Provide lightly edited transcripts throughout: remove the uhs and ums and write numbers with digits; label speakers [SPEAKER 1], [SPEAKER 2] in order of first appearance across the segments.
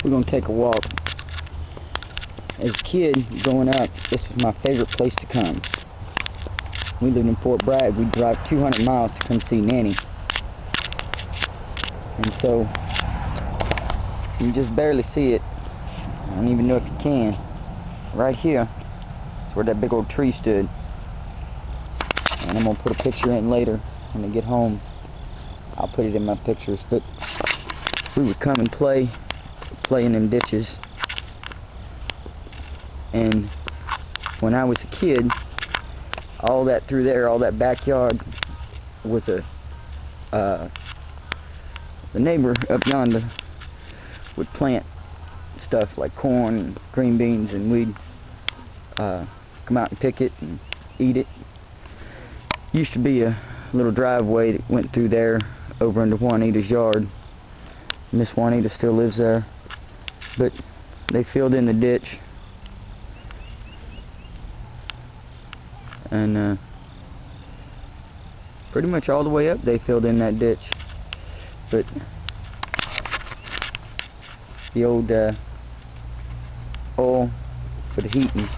[SPEAKER 1] We're gonna take a walk. As a kid, growing up, this was my favorite place to come. We lived in Fort Bragg. We'd drive 200 miles to come see Nanny. And so, you can just barely see it. I don't even know if you can. Right here is where that big old tree stood. And I'm gonna put a picture in later when I get home. I'll put it in my pictures. But we would come and play in them ditches. And when I was a kid, all that through there, all that backyard with the neighbor up yonder would plant stuff like corn and green beans, and we'd come out and pick it and eat it. Used to be a little driveway that went through there over into Juanita's yard. Miss Juanita still lives there, but they filled in the ditch, and pretty much all the way up they filled in that ditch. But the old oil for the heating.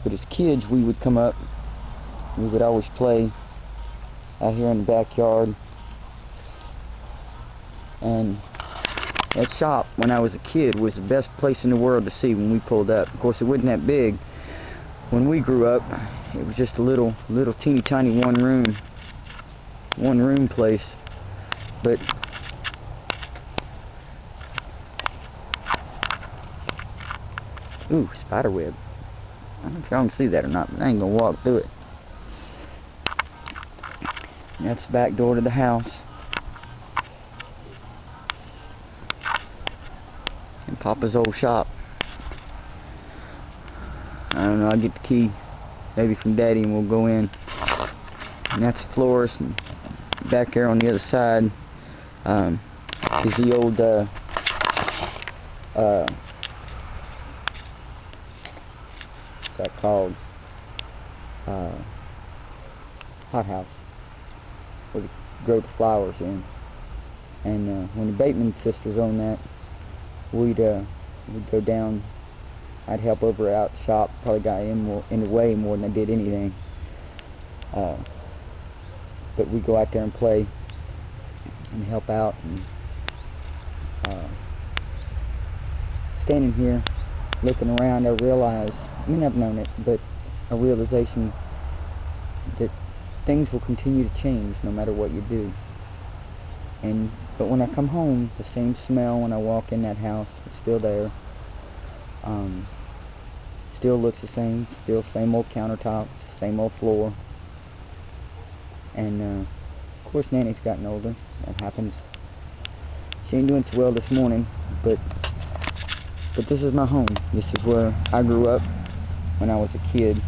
[SPEAKER 1] But as kids, we would come up, we would always play out here in the backyard. And that shop, when I was a kid, was the best place in the world to see when we pulled up. Of course, it wasn't that big. When we grew up, it was just a little teeny tiny one room place. But ooh, spider web. I don't know if y'all can see that or not, but I ain't gonna walk through it. And that's the back door to the house. And Papa's old shop. I don't know, I'll get the key maybe from Daddy and we'll go in. And that's the florist, and back there on the other side is the old what's that called? Hothouse, where they grow the flowers in. And when the Bateman sisters owned that, we'd go down. I'd help over out the shop. Probably got in the way more than I did anything. But we'd go out there and play and help out. And standing here, looking around, I realized, I mean, I've known it, but a realization that things will continue to change no matter what you do. But when I come home, the same smell when I walk in that house is still there. Still looks the same, still same old countertops, same old floor. And of course Nanny's gotten older. That happens. She ain't doing so well this morning, but this is my home. This is where I grew up when I was a kid.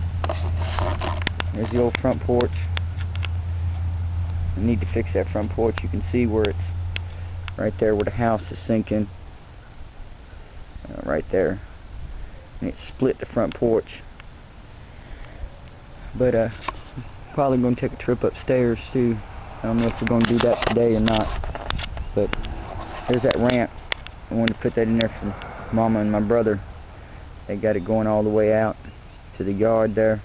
[SPEAKER 1] There's the old front porch. I need to fix that front porch. You can see where it's right there where the house is sinking. Right there. And it split the front porch. But probably going to take a trip upstairs too. I don't know if we're going to do that today or not. But there's that ramp. I wanted to put that in there for Mama and my brother. They got it going all the way out to the yard there.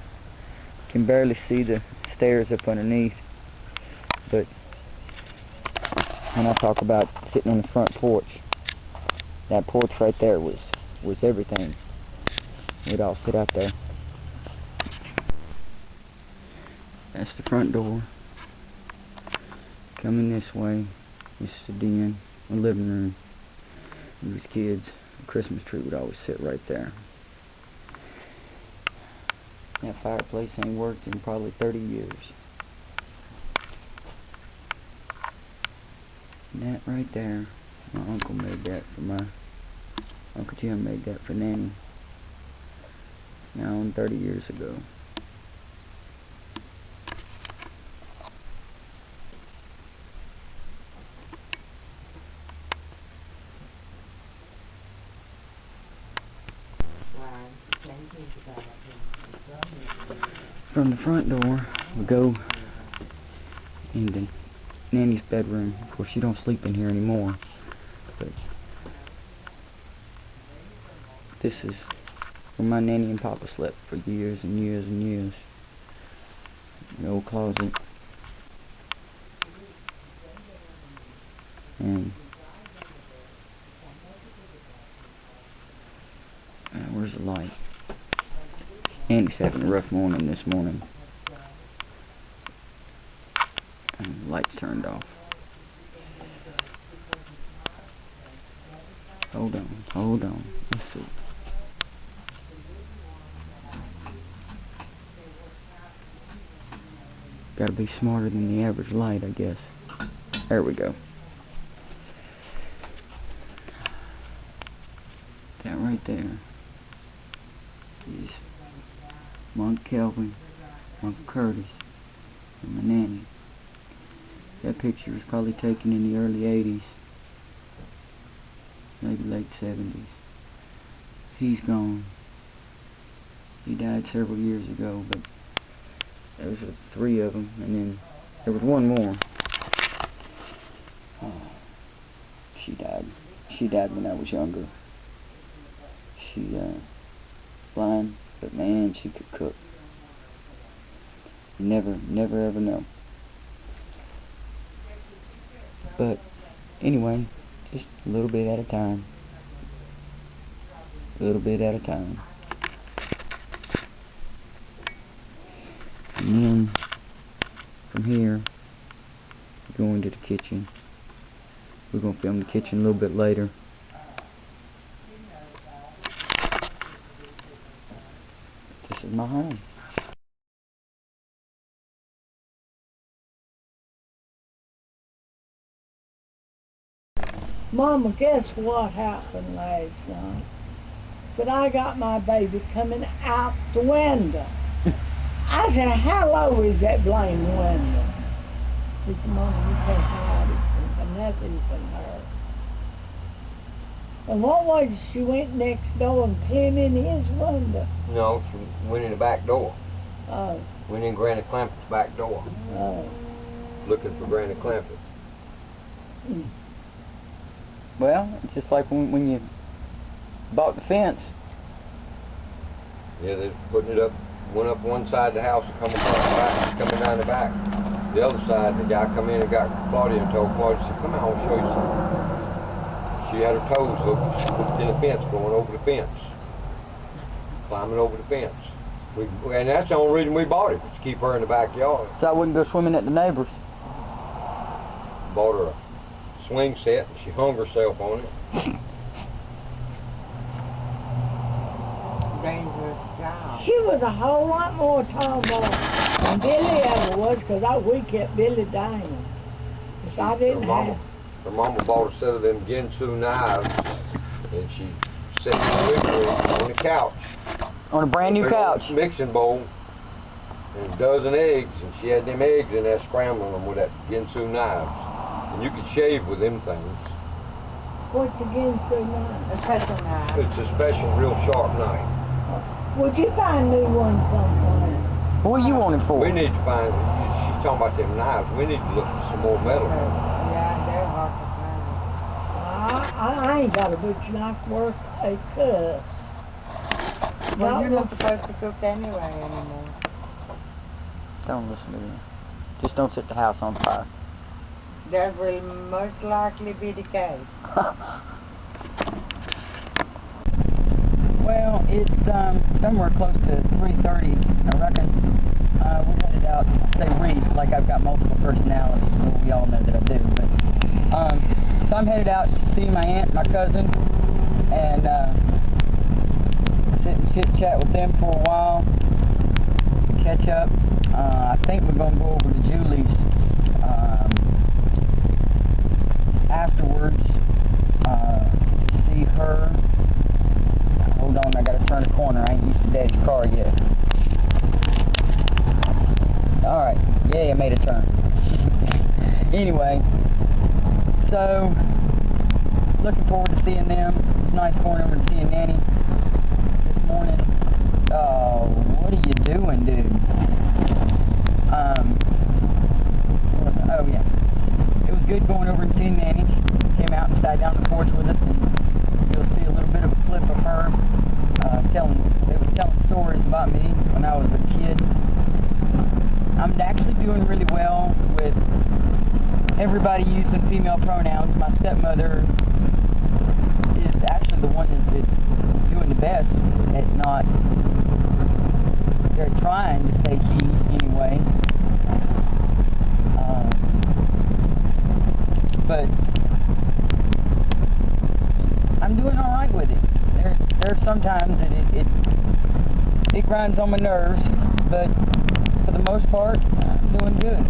[SPEAKER 1] You can barely see the stairs up underneath. But when I talk about sitting on the front porch, that porch right there was everything. We'd all sit out there. That's the front door. Coming this way, this is the den, the living room. We was kids, the Christmas tree would always sit right there. That fireplace ain't worked in probably 30 years. And that right there, my uncle made that for Uncle Jim made that for Nanny. Now 30 years ago. From the front door, we go into Nanny's bedroom. Of course, she don't sleep in here anymore. But This is where my nanny and papa slept for years and years and years. The old closet. And where's the light? Andy's having a rough morning this morning. And the light's turned off. Hold on. Let's see. Gotta be smarter than the average light, I guess. There we go. That right there is Monk Kelvin, Uncle Curtis, and my nanny. That picture was probably taken in the early 80s, maybe late 70s. He's gone. He died several years ago, but those were 3 of them, and then there was one more. Oh, she died. She died when I was younger. She, blind, but man, she could cook. Never ever know. But anyway, just a little bit at a time. A little bit at a time. And then from here, go into the kitchen. We're going to film the kitchen a little bit later. This is my home.
[SPEAKER 2] Mama, guess what happened last night? Said I got my baby coming out the window. I said, how low is that blame window? He said, Mama, you can't hide it from nothing from her. And what was it? She went next door and came in his window.
[SPEAKER 3] No, she went in the back door.
[SPEAKER 2] Oh.
[SPEAKER 3] Went in Granny Clampett's back door.
[SPEAKER 2] Oh.
[SPEAKER 3] Looking for Granny Clampett.
[SPEAKER 2] Mm.
[SPEAKER 1] Well, it's just like when you bought the fence.
[SPEAKER 3] Yeah, they're putting it up, went up one side of the house and coming across the back, coming down the back. The other side, the guy come in and got Claudia and told Claudia, she said, come on, I'll show you something. She had her toes hooked in the fence, going over the fence. Climbing over the fence. And that's the only reason we bought it, was to keep her in the backyard.
[SPEAKER 1] So I wouldn't go swimming at the neighbors.
[SPEAKER 3] Bought her a swing set and she hung herself on it.
[SPEAKER 4] Dangerous job.
[SPEAKER 2] She was a whole lot more tomboy than Billy ever was, because we kept Billy down. Because I didn't have...
[SPEAKER 3] Her mama bought a set of them Ginsu knives, and she set it on the couch.
[SPEAKER 1] On a brand new couch.
[SPEAKER 3] Mixing bowl, and a dozen eggs, and she had them eggs in there scrambling them with that Ginsu knives. And you could shave with them things.
[SPEAKER 2] What's again so nice?
[SPEAKER 4] A special knife.
[SPEAKER 3] It's a special, real sharp knife.
[SPEAKER 2] Would you find me one sometime?
[SPEAKER 1] What do you want it for?
[SPEAKER 3] We need to find, she's talking about them knives, we need to look for some more metal.
[SPEAKER 4] Yeah, they're hard to find.
[SPEAKER 2] I ain't got a butcher knife worth a cuss.
[SPEAKER 4] Well, you're not supposed to cook anyway anymore.
[SPEAKER 1] Don't listen to me. Just don't set the house on fire.
[SPEAKER 4] That will most likely be the case.
[SPEAKER 1] Well, it's somewhere close to 3:30, I reckon. We're headed out. I say we, like I've got multiple personalities. Well, we all know that I do. But so I'm headed out to see my aunt, my cousin, and sit and chit chat with them for a while. Catch up. I think we're gonna go over to Julie's afterwards to see her. Hold on, I gotta turn a corner. I ain't used to Daddy's car yet. Alright, yeah, I made a turn. Anyway, so looking forward to seeing them. It's nice going over to seeing Nanny this morning. Oh, what are you doing, dude? Oh yeah. It was good going over and seeing Nanny. She came out and sat down on the porch with us, and you'll see a little bit of a clip of her they were telling stories about me when I was a kid. I'm actually doing really well with everybody using female pronouns. My stepmother is actually the one that's doing the best at not, they're trying to say he anyway. But I'm doing alright with it. There's sometimes that it grinds on my nerves, but for the most part, I'm doing good.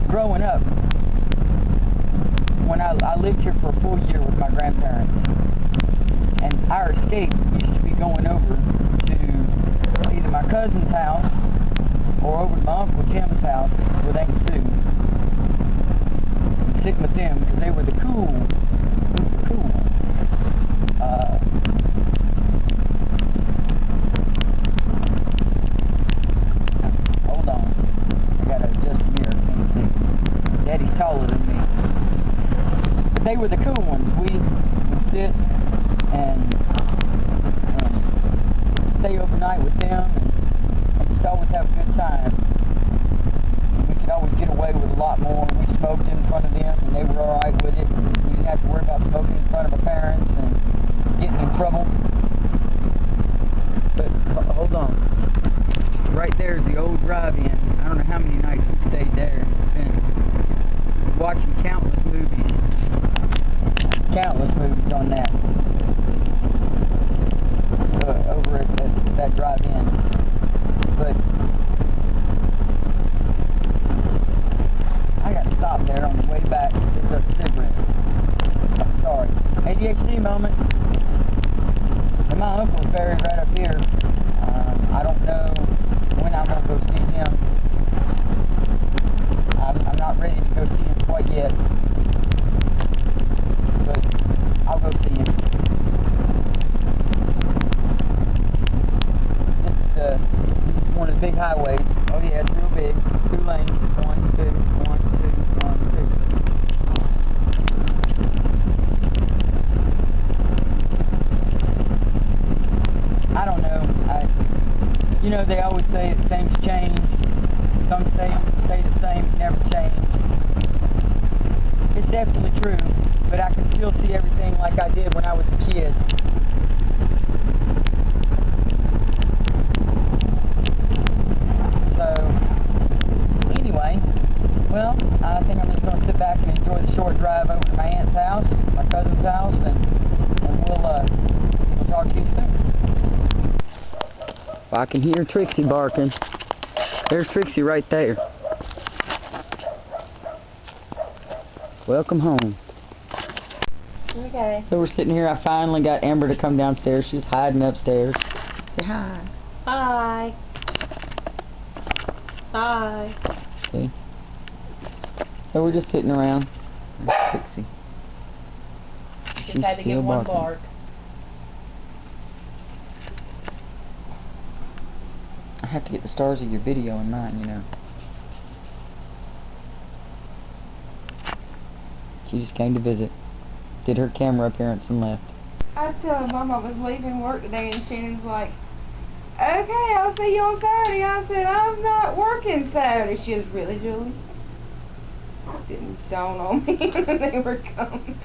[SPEAKER 1] Growing up, when I lived here for a full year with my grandparents, and our escape used to be going over to either my cousin's house or over to my Uncle Jim's house with Aunt Sue. And sitting with them because they were the cool. Hold on. I gotta adjust the mirror. Can't see. Daddy's taller than me. But they were the cool ones. We would sit and stay overnight with them and just always have a good time. And we could always get away with a lot more. We smoked in front of them and they were alright with it. We didn't have to worry about smoking in front of our parents and getting in trouble. But hold on. Right there is the old drive-in. I don't know how many nights we stayed there. And watching countless movies on that. Over at that drive-in. But I got to stop there on the way back to pick up cigarettes. Sorry. ADHD moment. And my uncle's buried right up here. I don't know when I'm going to go see him. I'm not ready to go see him quite yet. But I'll go see him. This is one of the big highways. Oh yeah, it's real big. 2 lanes. 1, 2, 1, 2, 1, 2. I don't know. You know, they always say that things change. Some stay the same, never change. It's definitely true, but I can still see everything like I did when I was a kid. So, anyway, well, I think I'm just going to sit back and enjoy the short drive over to my aunt's house, my cousin's house, and we'll talk to you soon. I can hear Trixie barking. There's Trixie right there. Welcome home.
[SPEAKER 4] Okay.
[SPEAKER 1] So we're sitting here. I finally got Amber to come downstairs. She was hiding upstairs. Say hi.
[SPEAKER 4] Hi. Hi.
[SPEAKER 1] See? So we're just sitting around. There's Trixie.
[SPEAKER 4] Just had to get one bark.
[SPEAKER 1] I have to get the stars of your video in mine, you know. She just came to visit. Did her camera appearance and left.
[SPEAKER 4] I told Mom I was leaving work today and Shannon's like, okay, I'll see you on Saturday. I said, I'm not working Saturday. She was, really, Julie? It didn't dawn on me when they were coming.